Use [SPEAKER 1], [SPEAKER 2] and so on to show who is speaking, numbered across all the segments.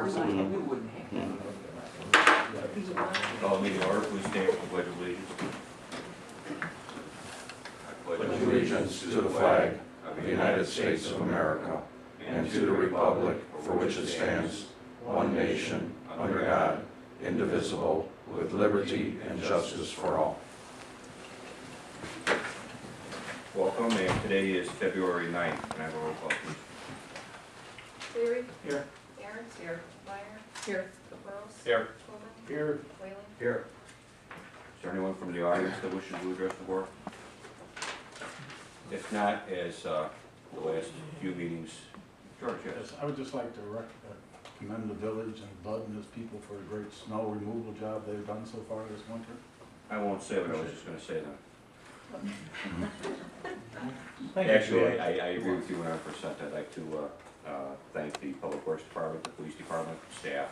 [SPEAKER 1] We wouldn't have.
[SPEAKER 2] Call the meeting order, please stand for the pledge of allegiance. I
[SPEAKER 3] Pledge allegiance to the flag of the United States of America and to the republic for which it stands, one nation, under God, indivisible, with liberty and justice for all.
[SPEAKER 2] Welcome, and today is February 9th. Can I have a roll call, please?
[SPEAKER 4] Cleary.
[SPEAKER 1] Here.
[SPEAKER 4] Aaron's here. Meyer. Here. Caprows.
[SPEAKER 2] Here.
[SPEAKER 4] Coleman.
[SPEAKER 1] Here.
[SPEAKER 4] Whalen.
[SPEAKER 1] Here.
[SPEAKER 2] Is there anyone from the audience that wishes to address the board? If not, as the last few meetings, George, yes.
[SPEAKER 5] Yes, I would just like to commend the village and Bud and his people for a great snow removal job they've done so far this winter.
[SPEAKER 2] I won't say what I was just going to say then.
[SPEAKER 5] Thank you,
[SPEAKER 2] Actually,
[SPEAKER 5] George.
[SPEAKER 2] I agree with you 100%. I'd like to thank the Public Works Department, the Police Department, staff,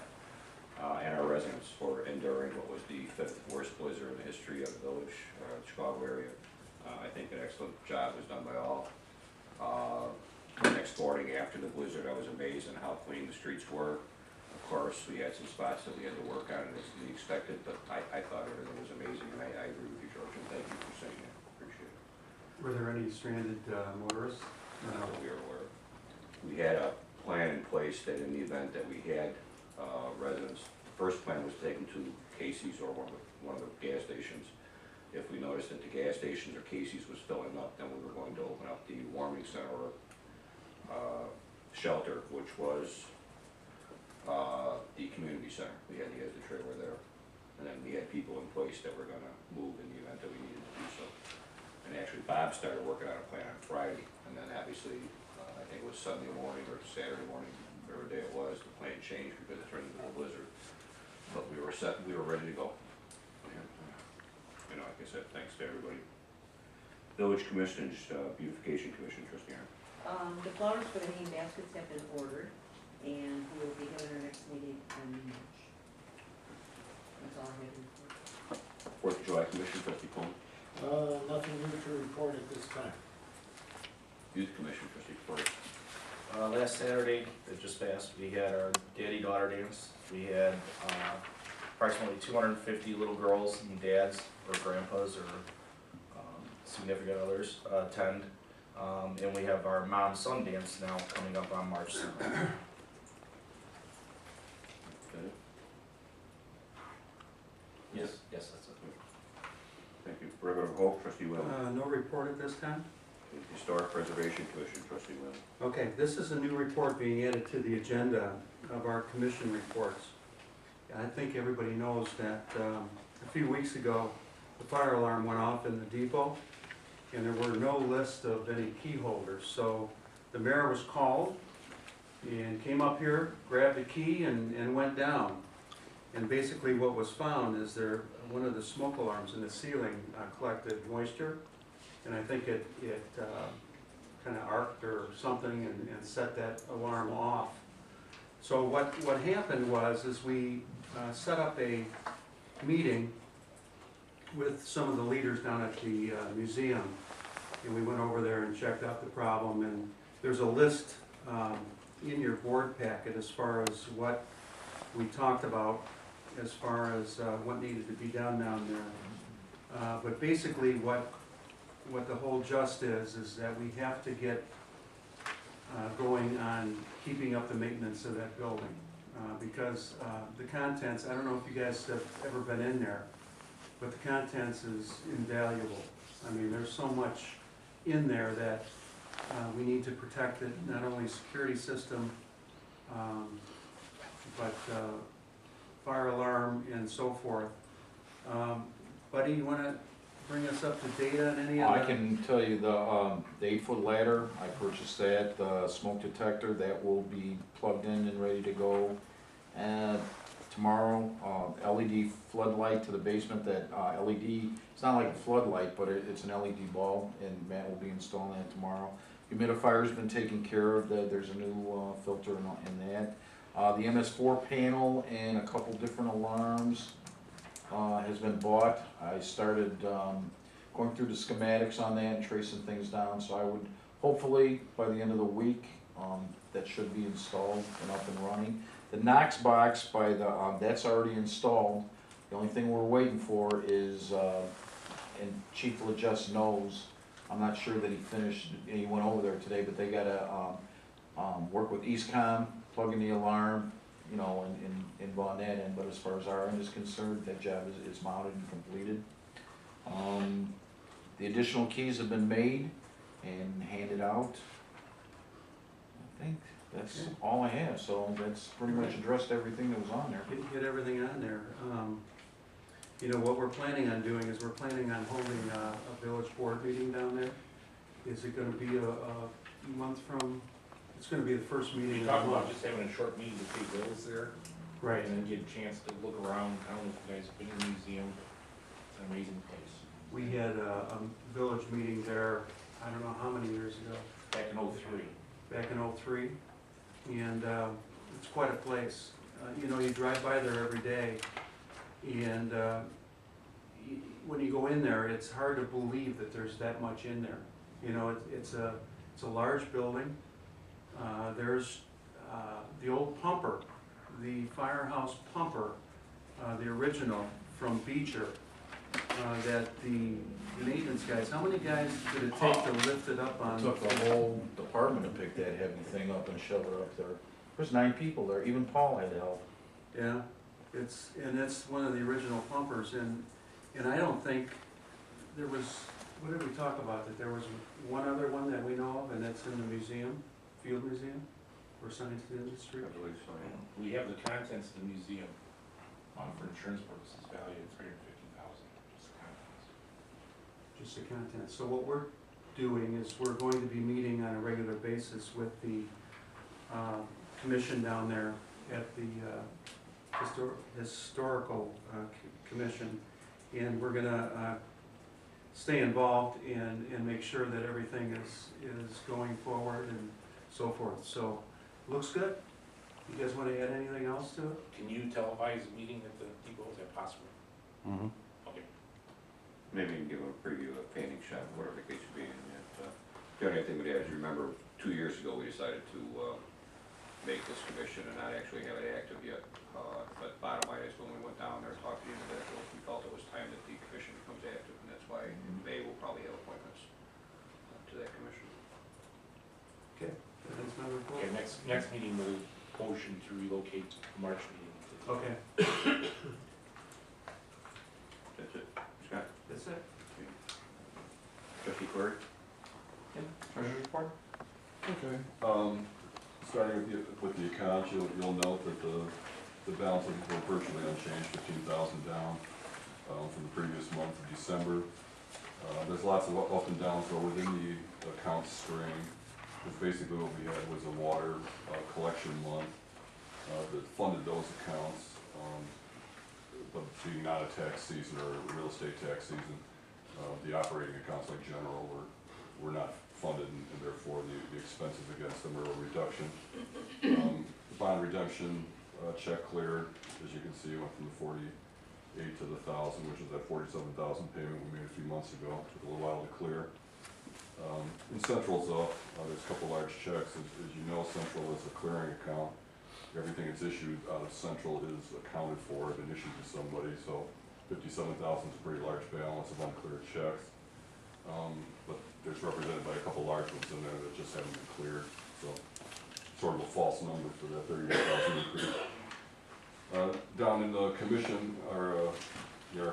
[SPEAKER 2] and our residents for enduring what was the 5th worst blizzard in the history of the village, the Chicago area. I think an excellent job was done by all. Next morning after the blizzard, I was amazed at how clean the streets were. Of course, we had some spots that we had to work on as we expected, but I thought everything was amazing, and I agree with you, George, and thank you for saying that. Appreciate it.
[SPEAKER 6] Were there any stranded motorists?
[SPEAKER 2] Not that we were aware of. We had a plan in place that in the event that we had residents, the first plan was taken to Casey's or one of the gas stations. If we noticed that the gas stations or Casey's was filling up, then we were going to open up the warming center or shelter, which was the community center. We had the trailer there, and then we had people in place that were going to move in the event that we needed to do so. And actually, Bob started working on a plan on Friday, and then obviously, I think it was Sunday morning or Saturday morning, whatever day it was, the plan changed because it turned into a blizzard. But we were set, we were ready to go. And like I said, thanks to everybody. Village Commissioners, Beautification Commission, Trustee Aaron.
[SPEAKER 7] The flowers for the hanging baskets have been ordered, and we will be having our next meeting in March. That's all I have to report.
[SPEAKER 2] 4th of July Commission, Trustee Coleman.
[SPEAKER 8] Nothing new to report at this time.
[SPEAKER 2] Youth Commission, Trustee Porter.
[SPEAKER 9] Last Saturday, that just passed, we had our daddy-daughter dance. We had approximately 250 little girls and dads or grandpas or significant others attend. And we have our mom-son dance now coming up on March 7th.
[SPEAKER 2] Okay.
[SPEAKER 9] Yes, that's it.
[SPEAKER 2] Thank you. River of Hope, Trustee Will.
[SPEAKER 6] No report at this time?
[SPEAKER 2] Historic Preservation Commission, Trustee Will.
[SPEAKER 6] Okay, this is a new report being added to the agenda of our commission reports. I think everybody knows that a few weeks ago, the fire alarm went off in the depot, and there were no list of any key holders. So the mayor was called and came up here, grabbed a key, and went down. And basically what was found is one of the smoke alarms in the ceiling collected moisture, and I think it kind of arced or something and set that alarm off. So what happened was we set up a meeting with some of the leaders down at the museum, and we went over there and checked out the problem, and there's a list in your board packet as far as what we talked about as far as what needed to be done down there. But basically what the whole gist is that we have to get going on keeping up the maintenance of that building. Because the contents, I don't know if you guys have ever been in there, but the contents is invaluable. I mean, there's so much in there that we need to protect it, not only security system, but fire alarm and so forth. Buddy, you want to bring us up to date on any of that?
[SPEAKER 5] I can tell you the 8-foot ladder, I purchased that, the smoke detector, that will be plugged in and ready to go. And tomorrow, LED floodlight to the basement, that LED, it's not like a floodlight, but it's an LED bulb, and Matt will be installing that tomorrow. Humidifier has been taken care of, there's a new filter in that. The MS4 panel and a couple different alarms has been bought. I started going through the schematics on that and tracing things down, so I would hopefully by the end of the week that should be installed and up and running. The Knox box by the, that's already installed. The only thing we're waiting for is, and Chief LaJust knows, I'm not sure that he finished, he went over there today, but they gotta, work with EastCom, plug in the alarm, you know, and on that end, but as far as our end is concerned, that job is mounted and completed. The additional keys have been made and handed out. I think that's
[SPEAKER 6] Okay.
[SPEAKER 5] all I have, so that's pretty much addressed everything that was on there.
[SPEAKER 6] Get everything on there. You know, what we're planning on doing is we're planning on holding a village board meeting down there. Is it gonna be a month from, it's gonna be the first meeting
[SPEAKER 1] We
[SPEAKER 6] of the
[SPEAKER 1] talked about
[SPEAKER 6] month.
[SPEAKER 1] just having a short meeting to pay bills there,
[SPEAKER 6] Right.
[SPEAKER 1] and then get a chance to look around. I don't know if you guys have been in the museum, it's an amazing place.
[SPEAKER 6] We had a village meeting there, I don't know how many years ago,
[SPEAKER 1] Back in '03.
[SPEAKER 6] back in '03. And it's quite a place. You know, you drive by there every day, and when you go in there, it's hard to believe that there's that much in there. You know, it's a large building. There's the old pumper, the firehouse pumper, the original from Beecher, that the maintenance guys, how many guys did it take to lift it up on?
[SPEAKER 5] It took the whole department to pick that heavy thing up and shove it up there. There's 9 people there, even Paul had help.
[SPEAKER 6] Yeah, and it's one of the original pumpers, and I don't think there was, what did we talk about, that there was one other one that we know of, and that's in the museum, Field Museum, or Science Industry?
[SPEAKER 2] I believe so, yeah.
[SPEAKER 1] We have the contents of the museum, for insurance purposes, valued at $350,000, just the contents.
[SPEAKER 6] Just the content. So what we're doing is we're going to be meeting on a regular basis with the commission down there at the historical commission, and we're gonna stay involved and make sure that everything is going forward and so forth. So, looks good. You guys want to add anything else to it?
[SPEAKER 1] Can you televise a meeting at the depot, is that possible?
[SPEAKER 3] Mhm.
[SPEAKER 1] Okay.
[SPEAKER 2] Maybe you can give them a preview of painting shop, whatever the case may be. The only thing we had is, remember, 2 years ago, we decided to make this commission and not actually have it active yet. But bottom line is, when we went down there and talked to the individuals, we felt it was time that the commission becomes active, and that's why in May we'll probably have appointments to that commission.
[SPEAKER 6] Okay, that's my report.
[SPEAKER 1] Okay, next meeting, we'll motion to relocate the March meeting.
[SPEAKER 6] Okay,
[SPEAKER 2] That's it. Scott?
[SPEAKER 6] that's it.
[SPEAKER 2] Trustee Corey?
[SPEAKER 5] Treasurer's report?
[SPEAKER 3] Okay. Starting with the accounts, you'll note that the balances were virtually unchanged, 15,000 down from the previous month of December. There's lots of up and downs though within the account string, because basically what we had was a water collection month that funded those accounts, but being not a tax season or a real estate tax season, the operating accounts like general were not funded, and therefore the expenses against them are a reduction. The bond redemption check cleared, as you can see, went from the 48 to the 1,000, which is that 47,000 payment we made a few months ago. Took a little while to clear. In Central's up, there's a couple large checks. As you know, Central is a clearing account. Everything that's issued out of Central is accounted for and issued to somebody, so 57,000 is a pretty large balance of uncleared checks. But there's represented by a couple large ones in there that just haven't been cleared, so sort of a false number for that 38,000 increase. Down in the commission, our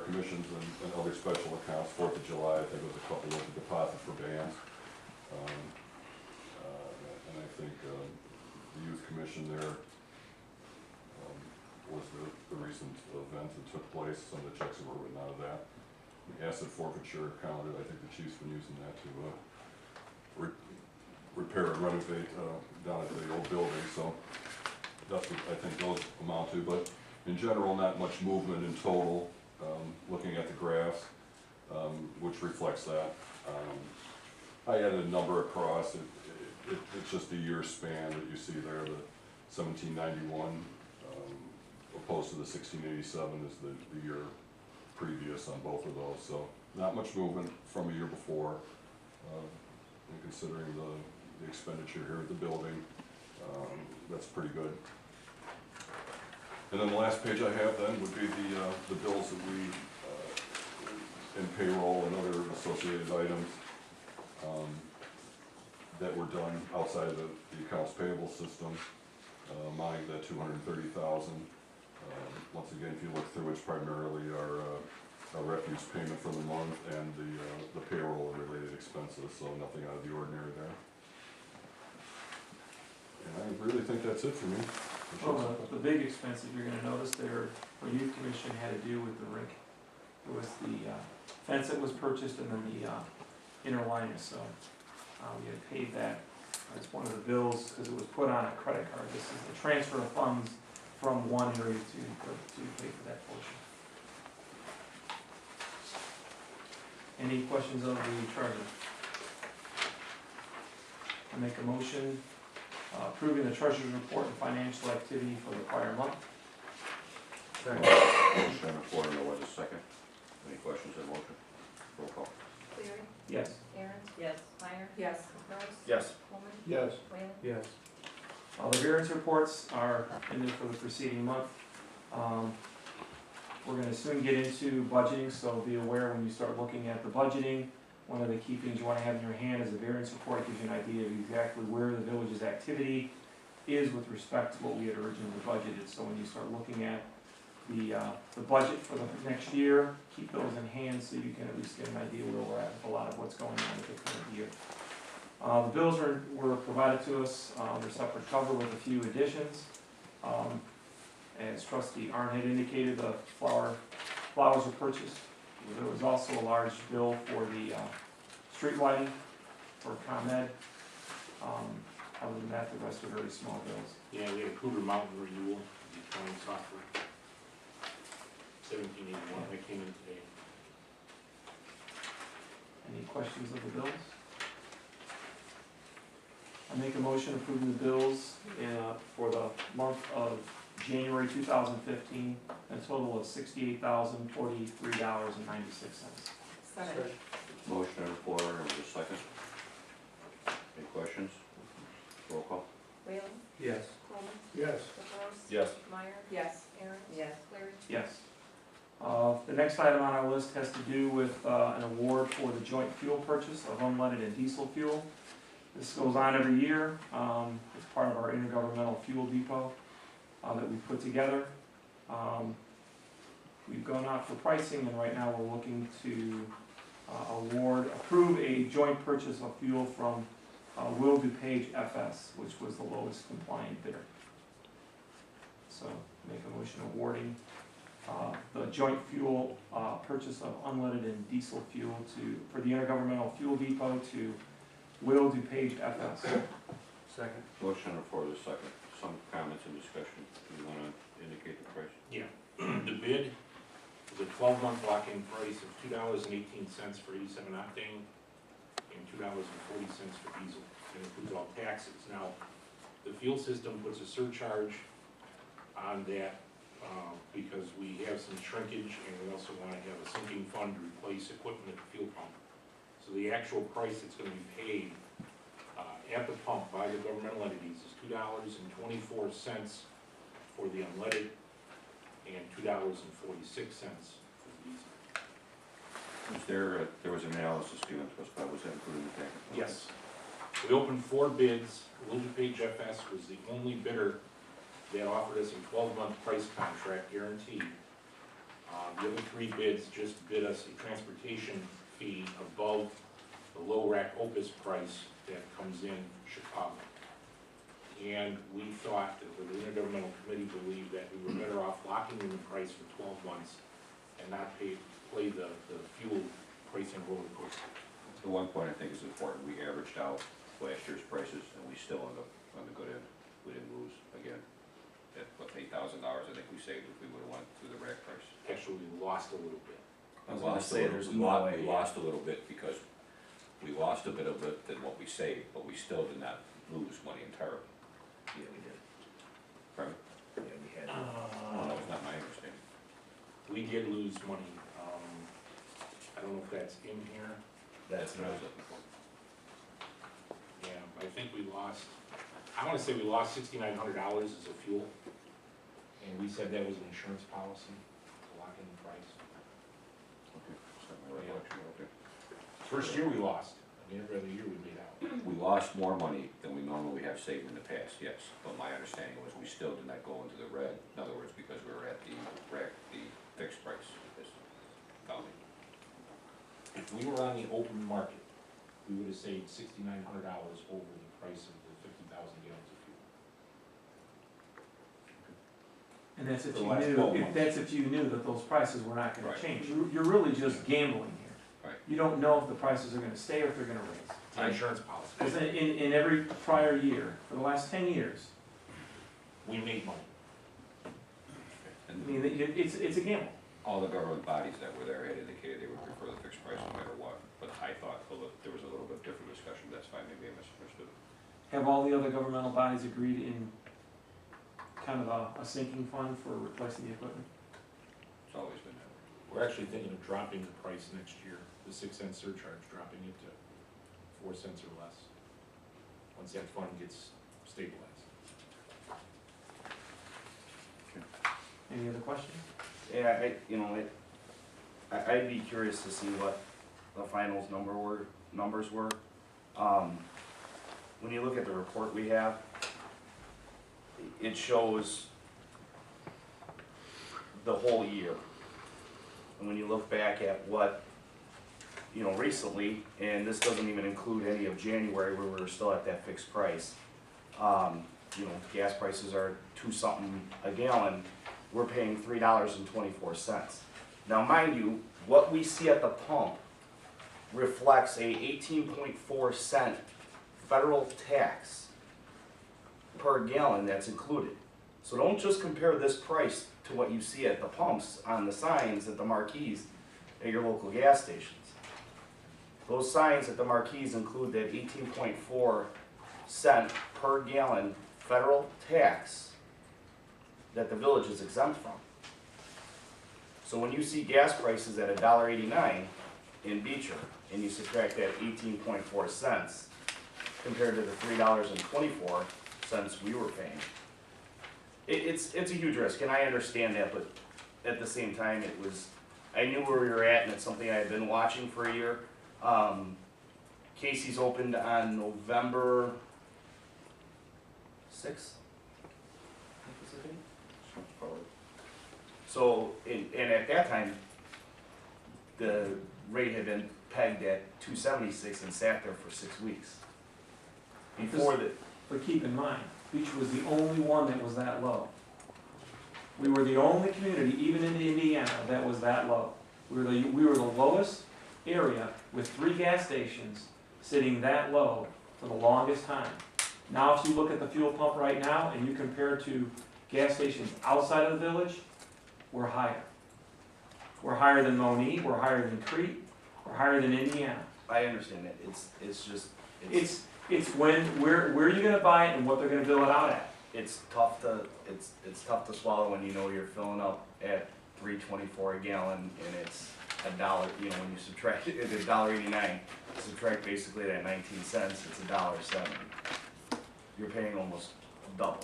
[SPEAKER 3] commissions and other special accounts, 4th of July, I think there was a couple of deposits for bands. And I think the youth commission there was the recent event that took place. Some of the checks that were written out of that. The asset forfeiture accounted, I think the chief's been using that to repair and renovate down at the old building, so that's what I think those amount to. But in general, not much movement in total, looking at the graphs, which reflects that. I added a number across. It's just a year span that you see there. The 1791 opposed to the 1687 is the year previous on both of those. So not much movement from a year before. And considering the expenditure here at the building, that's pretty good.
[SPEAKER 10] And then the last page I have then would be the bills that we, and payroll and other associated items, that were done outside of the accounts payable system. Mine, the $230,000. Once again, if you look through, it's primarily our refuse payment for the month and the payroll and related expenses, so nothing out of the ordinary there. And I really think that's it for me.
[SPEAKER 11] Well, the big expense that you're gonna notice there for youth commission had to do with the rink. It was the fence that was purchased and then the inner liners, so we had paid that. It's one of the bills, because it was put on a credit card. This is the transfer of funds from one area to pay for that portion. Any questions of the treasurer? I make a motion approving the treasurer's report and financial activity for the prior month.
[SPEAKER 6] Second.
[SPEAKER 2] Motion on the floor, no other second. Any questions on the motion? Roll call.
[SPEAKER 4] Cleary.
[SPEAKER 11] Yes.
[SPEAKER 4] Aaron.
[SPEAKER 7] Yes.
[SPEAKER 4] Meyer.
[SPEAKER 7] Yes.
[SPEAKER 4] Capros.
[SPEAKER 9] Yes.
[SPEAKER 4] Coleman.
[SPEAKER 8] Yes.
[SPEAKER 4] Whalen.
[SPEAKER 6] Yes.
[SPEAKER 11] The variance reports are in there for the preceding month. We're gonna soon get into budgeting, so be aware when you start looking at the budgeting, one of the key things you wanna have in your hand is a variance report, gives you an idea of exactly where the village's activity is with respect to what we had originally budgeted. So when you start looking at the budget for the next year, keep those in hand so you can at least get an idea where we're at with a lot of what's going on with the current year. The bills were provided to us under separate cover with a few additions. As trustee Arndt had indicated, the flowers were purchased. There was also a large bill for the street lighting for ComEd. Other than that, the rest are very small bills.
[SPEAKER 1] Yeah, we had a Cougar Mountain renewal, the accounting software. 1781, that came in today.
[SPEAKER 11] Any questions of the bills? I make a motion approving the bills for the month of January 2015, a total of $68,043.96.
[SPEAKER 7] Second.
[SPEAKER 2] Motion on the floor, no other second. Any questions? Roll call.
[SPEAKER 4] Whalen.
[SPEAKER 6] Yes.
[SPEAKER 4] Coleman.
[SPEAKER 8] Yes.
[SPEAKER 4] Capros.
[SPEAKER 9] Yes.
[SPEAKER 4] Meyer.
[SPEAKER 7] Yes.
[SPEAKER 4] Aaron.
[SPEAKER 7] Yes.
[SPEAKER 4] Cleary.
[SPEAKER 11] Yes. The next item on our list has to do with an award for the joint fuel purchase of unleaded and diesel fuel. This goes on every year. It's part of our intergovernmental fuel depot that we put together. We've gone out for pricing, and right now we're looking to approve a joint purchase of fuel from Will DuPage FS, which was the lowest compliant bidder. So make a motion awarding the joint fuel purchase of unleaded and diesel fuel for the intergovernmental fuel depot to Will DuPage FS.
[SPEAKER 6] Second.
[SPEAKER 2] Motion on the floor, the second. Some comments and discussion. Do you wanna indicate the price?
[SPEAKER 1] Yeah, the bid is a 12-month lock-in price of $2.18 for 87 octane and $2.40 for diesel. It includes all taxes. Now, the fuel system puts a surcharge on that because we have some shrinkage and we also want to have a sinking fund to replace equipment at the fuel pump. So the actual price that's going to be paid at the pump by the governmental entities is $2.24 for the unleaded and $2.46 for the diesel.
[SPEAKER 2] Was there was an analysis given to us, but was that included in the packet?
[SPEAKER 1] Yes. We opened 4 bids. Will DuPage FS was the only bidder that offered us a 12-month price contract guarantee. The other 3 bids just bid us a transportation fee above the low rack Opus price that comes in Chicago. And we thought that the Intergovernmental Committee believed that we were better off locking in the price for 12 months and not play the fuel pricing roller coaster.
[SPEAKER 2] The one point I think is important, we averaged out last year's prices and we still end up on the good end. We didn't lose again. At what, $8,000 I think we saved if we would've went through the rack price.
[SPEAKER 1] Actually, we lost a little bit.
[SPEAKER 2] We lost a little bit because we lost a bit of it than what we saved, but we still did not lose money entirely.
[SPEAKER 5] Yeah, we did.
[SPEAKER 2] Pardon?
[SPEAKER 5] Yeah, we had.
[SPEAKER 2] Oh, that was not my understanding.
[SPEAKER 1] We did lose money. I don't know if that's in here.
[SPEAKER 2] That's what I was looking for.
[SPEAKER 1] Yeah, I think we lost, I wanna say we lost $6,900 as a fuel. And we said that was an insurance policy to lock in the price.
[SPEAKER 2] Okay, is that my recollection? Okay.
[SPEAKER 1] First year we lost, I mean, every other year we made out.
[SPEAKER 2] We lost more money than we normally have saved in the past, yes, but my understanding was we still did not go into the red, in other words, because we were at the fixed price this value.
[SPEAKER 1] If we were on the open market, we would have saved $6,900 over the price of the 50,000 gallons of fuel.
[SPEAKER 11] And that's if
[SPEAKER 1] The
[SPEAKER 11] you
[SPEAKER 1] last
[SPEAKER 11] knew,
[SPEAKER 1] 12 months.
[SPEAKER 11] that's if you knew that those prices were not gonna
[SPEAKER 2] Right.
[SPEAKER 11] change. You're really just gambling here.
[SPEAKER 2] Right.
[SPEAKER 11] You don't know if the prices are gonna stay or if they're gonna raise.
[SPEAKER 1] It's an insurance policy.
[SPEAKER 11] Because in every prior year, for the last 10 years,
[SPEAKER 1] We made money.
[SPEAKER 11] I mean, it's a gamble.
[SPEAKER 2] All the government bodies that were there had indicated they would prefer the fixed price no matter what, but I thought, well, look, there was a little bit different discussion, that's fine, maybe I misunderstood.
[SPEAKER 11] Have all the other governmental bodies agreed in kind of a sinking fund for replacing the equipment?
[SPEAKER 2] It's always been that way.
[SPEAKER 1] We're actually thinking of dropping the price next year, the 6-cent surcharge, dropping it to 4 cents or less, once that fund gets stabilized.
[SPEAKER 11] Any other questions?
[SPEAKER 9] Yeah, I'd be curious to see what the finals numbers were. When you look at the report we have, it shows the whole year. And when you look back at what, recently, and this doesn't even include any of January where we were still at that fixed price, gas prices are $2-something a gallon. We're paying $3.24. Now, mind you, what we see at the pump reflects a 18.4 cent federal tax per gallon that's included. So don't just compare this price to what you see at the pumps on the signs at the marquees at your local gas stations. Those signs at the marquees include that 18.4 cent per gallon federal tax that the village is exempt from. So when you see gas prices at $1.89 in Beecher, and you subtract that 18.4 cents compared to the $3.24 we were paying, it's a huge risk, and I understand that, but at the same time, I knew where we were at, and it's something I had been watching for a year. Casey's opened on November 6th. So, and at that time, the rate had been pegged at $2.76 and sat there for 6 weeks.
[SPEAKER 11] But keep in mind, Beecher was the only one that was that low. We were the only community, even in Indiana, that was that low. We were the lowest area with 3 gas stations sitting that low for the longest time. Now, if you look at the fuel pump right now and you compare it to gas stations outside of the village, we're higher. We're higher than Moni, we're higher than Crete, we're higher than Indiana.
[SPEAKER 9] I understand that,
[SPEAKER 11] It's where are you gonna buy it and what they're gonna bill it out at.
[SPEAKER 9] it's tough to swallow when you know you're filling up at $3.24 a gallon and it's $1, when you subtract it, it's $1.89, subtract basically that 19 cents, it's $1.70. You're paying almost double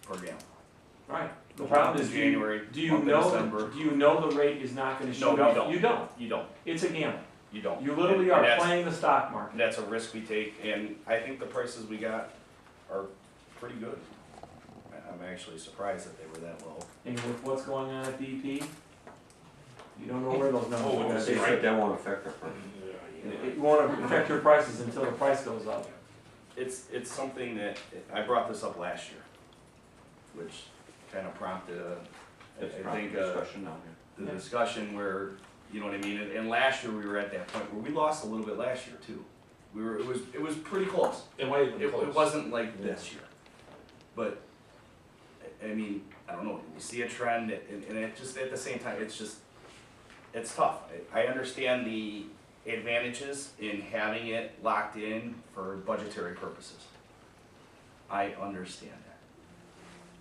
[SPEAKER 9] per gallon.
[SPEAKER 11] Right. The
[SPEAKER 9] The
[SPEAKER 11] problem
[SPEAKER 9] month
[SPEAKER 11] is,
[SPEAKER 9] of January,
[SPEAKER 11] do you
[SPEAKER 9] month of December.
[SPEAKER 11] know the rate is not gonna shoot
[SPEAKER 9] No,
[SPEAKER 11] up?
[SPEAKER 9] you don't.
[SPEAKER 11] You don't.
[SPEAKER 9] You don't,
[SPEAKER 11] It's a gamble.
[SPEAKER 9] you don't.
[SPEAKER 11] You literally
[SPEAKER 9] And
[SPEAKER 11] are
[SPEAKER 9] that's-
[SPEAKER 11] playing the stock market.
[SPEAKER 9] That's a risk we take, and I think the prices we got are pretty good. I'm actually surprised that they were that low.
[SPEAKER 11] And with what's going on at BP, you don't know where those numbers are gonna
[SPEAKER 2] They
[SPEAKER 11] be.
[SPEAKER 2] said that won't affect our price.
[SPEAKER 11] It won't affect your prices until the price goes up.
[SPEAKER 9] It's something that, I brought this up last year, which kind of prompted
[SPEAKER 2] It's
[SPEAKER 9] I
[SPEAKER 2] probably
[SPEAKER 9] think,
[SPEAKER 2] discussion now,
[SPEAKER 9] the discussion where, you know what I mean, and last year we were at that point where we lost a little bit last year too. It was pretty close.
[SPEAKER 1] It might have been
[SPEAKER 9] It
[SPEAKER 1] close.
[SPEAKER 9] wasn't like this year, but, I mean, I don't know, we see a trend, and it just, at the same time, it's tough. I understand the advantages in having it locked in for budgetary purposes. I understand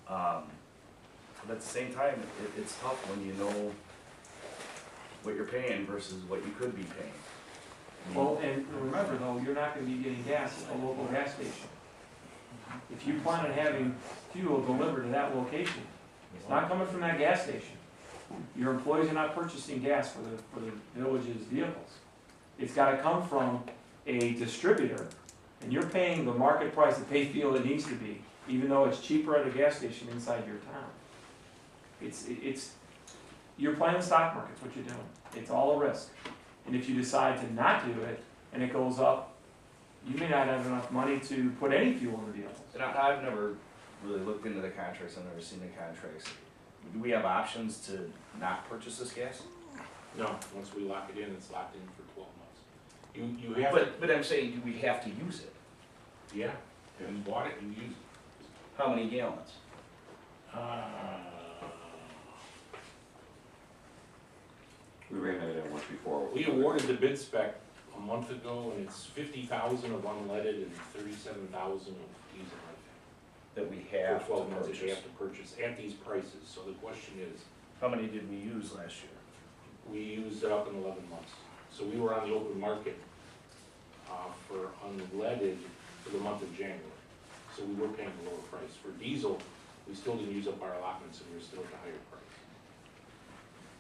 [SPEAKER 9] that. But at the same time, it's tough when you know what you're paying versus what you could be paying.
[SPEAKER 11] Well, and remember though, you're not gonna be getting gas at a local gas station. If you plan on having fuel delivered to that location, it's not coming from that gas station. Your employees are not purchasing gas for the village's vehicles. It's gotta come from a distributor, and you're paying the market price that they feel it needs to be, even though it's cheaper at a gas station inside your town. You're playing the stock market, that's what you're doing. It's all a risk. And if you decide to not do it, and it goes up, you may not have enough money to put any fuel in the vehicles.
[SPEAKER 9] And I've never really looked into the contracts, I've never seen the contracts. Do we have options to not purchase this gas?
[SPEAKER 1] No, once we lock it in, it's locked in for 12 months. You have to,
[SPEAKER 9] But I'm saying, do we have to use it?
[SPEAKER 1] yeah, if you bought it, you use it.
[SPEAKER 9] How many gallons?
[SPEAKER 2] We ran that in once before.
[SPEAKER 1] We awarded the bid spec a month ago, and it's 50,000 of unleaded and 37,000 of diesel, I think.
[SPEAKER 9] That we
[SPEAKER 1] For
[SPEAKER 9] have to
[SPEAKER 1] 12 months, that you
[SPEAKER 9] purchase?
[SPEAKER 1] have to purchase at these prices. So the question is,
[SPEAKER 9] How many did we use last year?
[SPEAKER 1] we used it up in 11 months. So we were on the open market for unleaded for the month of January. So we were paying a lower price. For diesel, we still didn't use up our allotments, and we were still at a higher price.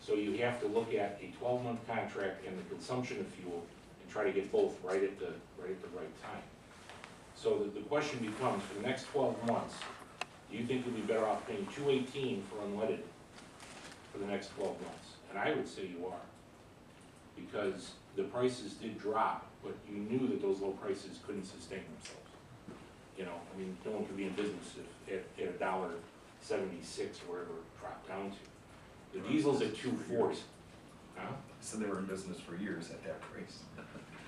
[SPEAKER 1] So you have to look at a 12-month contract and the consumption of fuel and try to get both right at the right time. So the question becomes, for the next 12 months, do you think you'll be better off paying $2.18 for unleaded for the next 12 months? And I would say you are, because the prices did drop, but you knew that those low prices couldn't sustain themselves. You know, I mean, no one could be in business if at $1.76 or wherever it dropped down to. The diesel's at 2.40. Huh?
[SPEAKER 9] So they were in business for years at that price.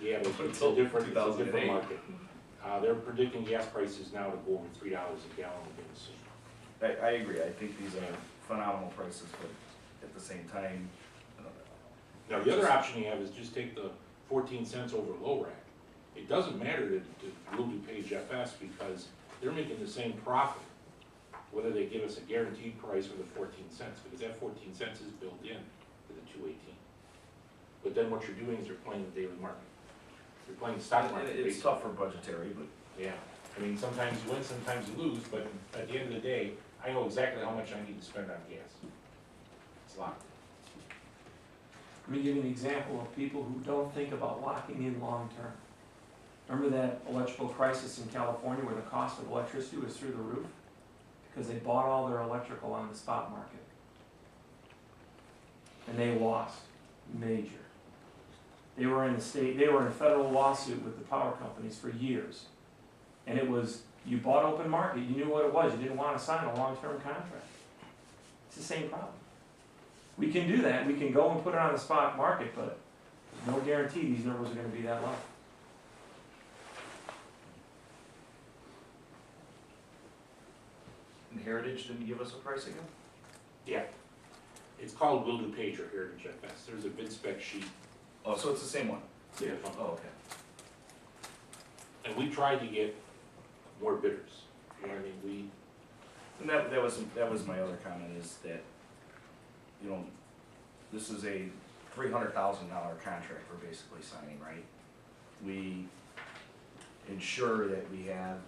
[SPEAKER 1] Yeah, but it's
[SPEAKER 9] Until
[SPEAKER 1] a different
[SPEAKER 9] 2008.
[SPEAKER 1] market. They're predicting gas prices now to go over $3 a gallon again soon.
[SPEAKER 9] I agree, I think these are phenomenal prices, but at the same time,
[SPEAKER 1] Now, the other option you have is just take the 14 cents over low rack. It doesn't matter to Blue DuPage FS because they're making the same profit, whether they give us a guaranteed price or the 14 cents, because that 14 cents is built in to the 2.18. But then what you're doing is you're playing the daily market. You're playing the stock market.
[SPEAKER 9] it's
[SPEAKER 1] basically.
[SPEAKER 9] tough for budgetary, but
[SPEAKER 1] Yeah, I mean, sometimes you win, sometimes you lose, but at the end of the day, I know exactly how much I need to spend on gas. It's locked.
[SPEAKER 11] Let me give you an example of people who don't think about locking in long-term. Remember that electrical crisis in California where the cost of electricity was through the roof? Because they bought all their electrical on the spot market. And they lost, major. They were in a federal lawsuit with the power companies for years. And it was, you bought open market, you knew what it was, you didn't want to sign a long-term contract. It's the same problem. We can do that, we can go and put it on the spot market, but there's no guarantee these numbers are gonna be that low.
[SPEAKER 9] and Heritage didn't give us a price again?
[SPEAKER 1] Yeah. It's called Will DuPage or Heritage FS. There's a bid spec sheet.
[SPEAKER 9] Oh, so it's the same one?
[SPEAKER 1] Yeah.
[SPEAKER 9] Oh, okay.
[SPEAKER 1] And we tried to get more bidders. You know what I mean?
[SPEAKER 9] And that was my other comment is that, you know, this is a $300,000 contract we're basically signing, right? We ensure that we have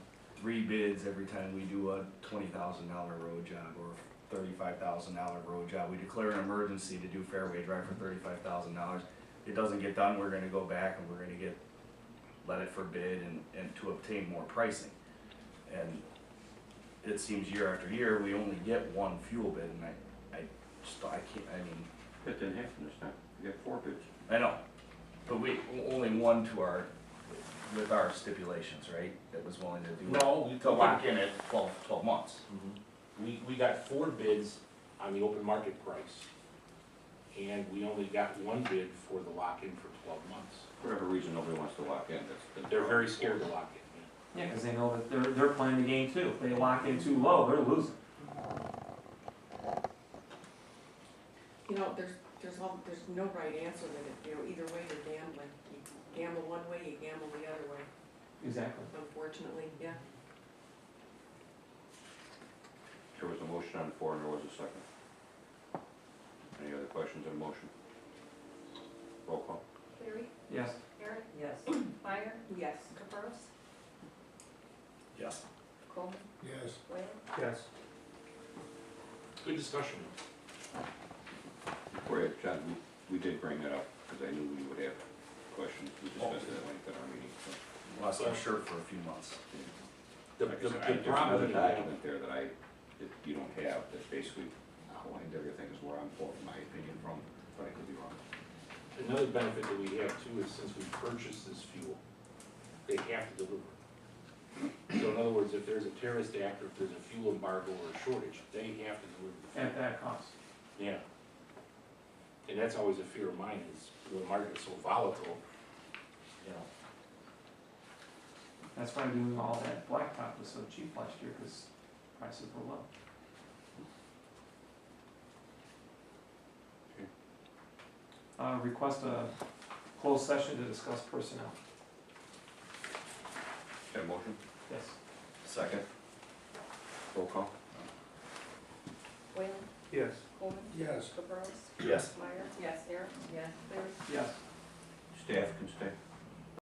[SPEAKER 9] 3 bids every time we do a $20,000 road job or $35,000 road job. We declare an emergency to do Fairway Drive for $35,000. It doesn't get done, we're gonna go back and we're gonna let it for bid and to obtain more pricing. And it seems year after year, we only get 1 fuel bid, and I can't, I mean.
[SPEAKER 2] It didn't happen this time, we got 4 bids.
[SPEAKER 9] I know, but we, only 1 with our stipulations, right? That was willing to do.
[SPEAKER 1] No,
[SPEAKER 9] To lock in at 12 months.
[SPEAKER 1] We got 4 bids on the open market price. And we only got 1 bid for the lock-in for 12 months.
[SPEAKER 2] For whatever reason, nobody wants to lock in, that's been.
[SPEAKER 1] They're very scared to lock in.
[SPEAKER 11] Yeah, because they know that they're playing the game too. If they lock in too low, they're losing.
[SPEAKER 4] You know, there's no right answer with it, you know, either way you're gambling. You gamble one way, you gamble the other way,
[SPEAKER 11] Exactly.
[SPEAKER 4] unfortunately, yeah.
[SPEAKER 2] There was a motion on the floor and there was a second. Any other questions on the motion? Roll call.
[SPEAKER 4] Cleary?
[SPEAKER 11] Yes.
[SPEAKER 4] Aaron?
[SPEAKER 7] yes.
[SPEAKER 4] Meyer? Yes. Caprows?
[SPEAKER 9] Yes.
[SPEAKER 7] Coleman,
[SPEAKER 8] Yes.
[SPEAKER 7] Whalen,
[SPEAKER 6] Yes.
[SPEAKER 1] Good discussion.
[SPEAKER 2] Corey, John, we did bring that up, because I knew we would have questions, we discussed it at length at our meeting, so.
[SPEAKER 9] Lost my shirt for a few months.
[SPEAKER 2] Like I said,
[SPEAKER 1] The
[SPEAKER 2] there's
[SPEAKER 1] problem
[SPEAKER 2] another
[SPEAKER 1] you have,
[SPEAKER 2] document there that you don't have, that basically outlined everything is where I'm pulling my opinion from, but I could be wrong.
[SPEAKER 1] another benefit that we have too is since we purchased this fuel, they have to deliver. So in other words, if there's a terrorist act or if there's a fuel embargo or a shortage, they have to deliver the fuel.
[SPEAKER 11] At that cost.
[SPEAKER 1] Yeah. And that's always a fear of mine is the market is so volatile, you know.
[SPEAKER 11] That's why doing all that blacktop was so cheap last year, because prices were low. Request a closed session to discuss personnel.
[SPEAKER 2] Got a motion?
[SPEAKER 11] Yes.
[SPEAKER 9] Second?
[SPEAKER 2] Roll call?
[SPEAKER 7] Whalen,
[SPEAKER 6] Yes.
[SPEAKER 7] Coleman,
[SPEAKER 8] Yes.
[SPEAKER 7] Caprows,
[SPEAKER 9] Yes.
[SPEAKER 7] Meyer. Yes. Aaron. Yes. Cleary.
[SPEAKER 11] Yes.
[SPEAKER 2] Staff can stay.